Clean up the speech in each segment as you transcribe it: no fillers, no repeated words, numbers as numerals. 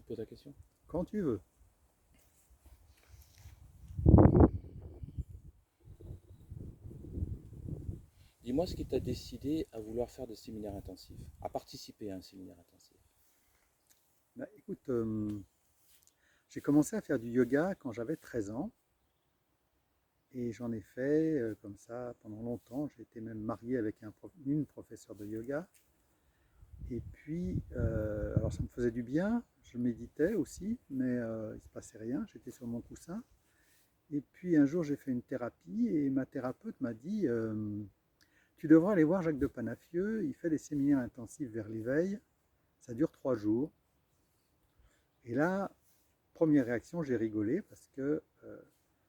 pose la question? Quand tu veux. Dis-moi ce qui t'a décidé à vouloir faire des séminaires intensifs, à participer à un séminaire intensif. Bah, écoute, j'ai commencé à faire du yoga quand j'avais 13 ans et j'en ai fait comme ça pendant longtemps. J'ai été même marié avec une professeure de yoga. Et puis, alors ça me faisait du bien, je méditais aussi, mais il ne se passait rien, j'étais sur mon coussin. Et puis un jour, j'ai fait une thérapie et ma thérapeute m'a dit tu devrais aller voir Jacques de Panafieux, il fait des séminaires intensifs vers l'éveil, ça dure 3 jours. Et là, première réaction, j'ai rigolé parce que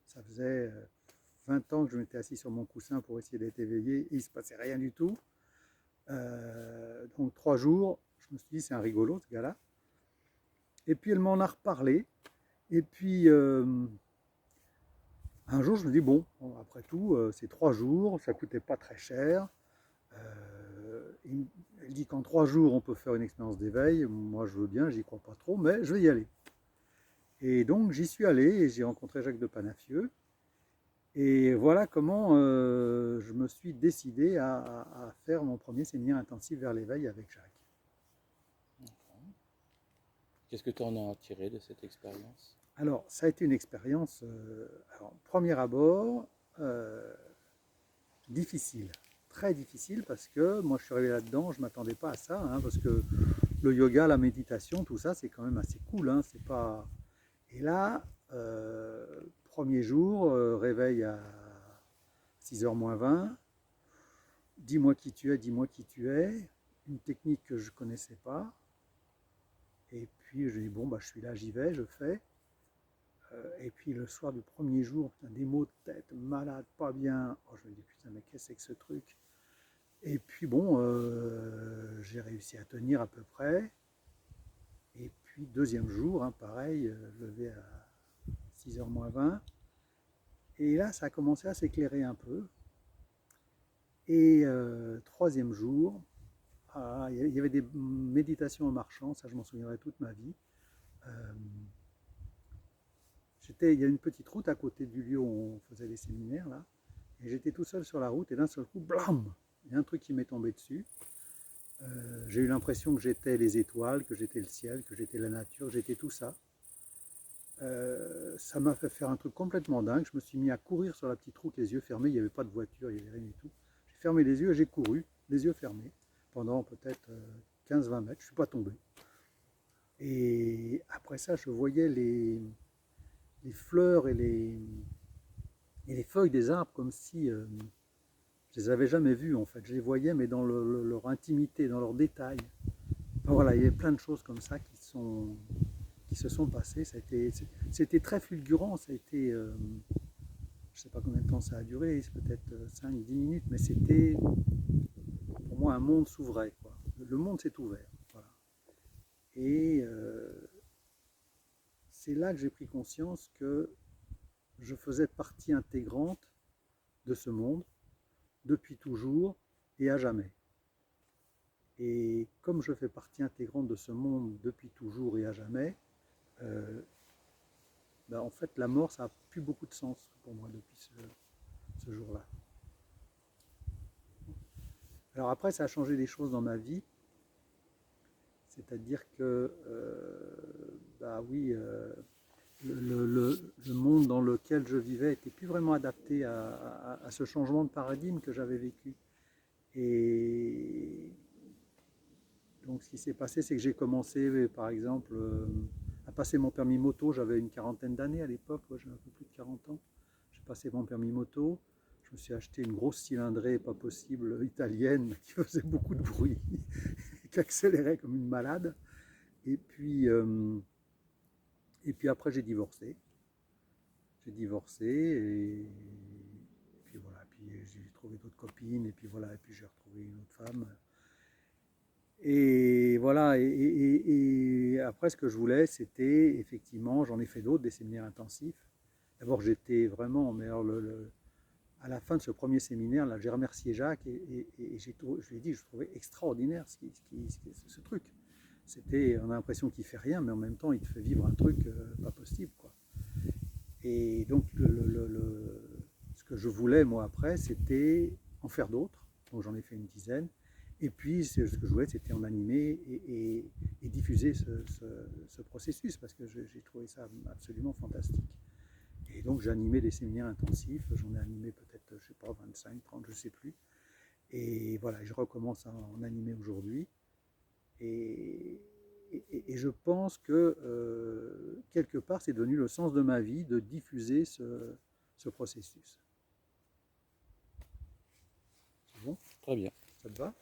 ça faisait 20 ans que je m'étais assis sur mon coussin pour essayer d'être éveillé et il ne se passait rien du tout. Donc 3 jours, je me suis dit c'est un rigolo ce gars-là. Et puis elle m'en a reparlé. Et puis un jour je me dis bon, après tout c'est 3 jours, ça coûtait pas très cher. Elle dit qu'en 3 jours on peut faire une expérience d'éveil. Moi je veux bien, j'y crois pas trop, mais je vais y aller. Et donc j'y suis allé et j'ai rencontré Jacques de Panafieux. Et voilà comment je me suis décidé à faire mon premier séminaire intensif vers l'éveil avec Jacques. Qu'est-ce que tu en as tiré de cette expérience? Alors, ça a été une expérience, premier abord, difficile, très difficile, parce que moi je suis arrivé là-dedans, je ne m'attendais pas à ça, hein, parce que le yoga, la méditation, tout ça, c'est quand même assez cool, hein, c'est pas... Et là, premier jour, réveil à 6h moins 20, dis-moi qui tu es, dis-moi qui tu es, une technique que je ne connaissais pas, et puis je dis bon, bah, je suis là, j'y vais, je fais. Et puis le soir du premier jour, putain, des maux de tête, malade, pas bien. Oh, je me dis putain, mais qu'est-ce que c'est que ce truc? Et puis bon, j'ai réussi à tenir à peu près. Et puis deuxième jour, hein, pareil, levé à 6h moins 20. Et là, ça a commencé à s'éclairer un peu. Et troisième jour, il y avait des méditations en marchant, ça je m'en souviendrai toute ma vie. Euh, il y a une petite route à côté du lieu où on faisait les séminaires là. Et j'étais tout seul sur la route et d'un seul coup, blam, il y a un truc qui m'est tombé dessus. J'ai eu l'impression que j'étais les étoiles, que j'étais le ciel, que j'étais la nature, j'étais tout ça. Ça m'a fait faire un truc complètement dingue. Je me suis mis à courir sur la petite route, les yeux fermés, il n'y avait pas de voiture, il n'y avait rien du tout. J'ai fermé les yeux et j'ai couru, les yeux fermés, pendant peut-être 15-20 mètres, je ne suis pas tombé. Et après ça, je voyais les fleurs et les feuilles des arbres comme si je les avais jamais vus en fait. Je les voyais mais dans leur intimité, dans leurs détails. Enfin, voilà, il y avait plein de choses comme ça qui se sont passées. C'était très fulgurant, ça a été, je ne sais pas combien de temps ça a duré, c'est peut-être 5-10 minutes, mais c'était pour moi un monde s'ouvrait. Le monde s'est ouvert. Voilà. Et c'est là que j'ai pris conscience que je faisais partie intégrante de ce monde depuis toujours et à jamais. Et comme je fais partie intégrante de ce monde depuis toujours et à jamais, euh, ben en fait la mort ça n'a plus beaucoup de sens pour moi depuis ce jour-là. Alors après ça a changé des choses dans ma vie, c'est-à-dire que bah oui, le monde dans lequel je vivais n'était plus vraiment adapté à ce changement de paradigme que j'avais vécu. Et donc ce qui s'est passé, c'est que j'ai commencé, par exemple, à passer mon permis moto. J'avais une quarantaine d'années à l'époque, j'avais un peu plus de 40 ans. J'ai passé mon permis moto. Je me suis acheté une grosse cylindrée, pas possible, italienne, qui faisait beaucoup de bruit, qui accélérait comme une malade. Et puis, après, j'ai divorcé. J'ai divorcé et puis voilà. Puis j'ai trouvé d'autres copines et puis voilà. Et puis j'ai retrouvé une autre femme. Et voilà, et après ce que je voulais, c'était effectivement, j'en ai fait d'autres, des séminaires intensifs. D'abord, j'étais vraiment, mais alors à la fin de ce premier séminaire, là, j'ai remercié Jacques et je lui ai dit, je trouvais extraordinaire ce truc. on a l'impression qu'il fait rien, mais en même temps, il te fait vivre un truc pas possible, quoi. Et donc, ce que je voulais, moi, après, c'était en faire d'autres. Donc, j'en ai fait une dizaine. Et puis, ce que je voulais, c'était en animer et diffuser ce processus, parce que j'ai trouvé ça absolument fantastique. Et donc, j'ai animé des séminaires intensifs. J'en ai animé peut-être, je ne sais pas, 25, 30, je ne sais plus. Et voilà, je recommence à en animer aujourd'hui. Et je pense que quelque part, c'est devenu le sens de ma vie de diffuser ce processus. C'est bon? Très bien. Ça te va?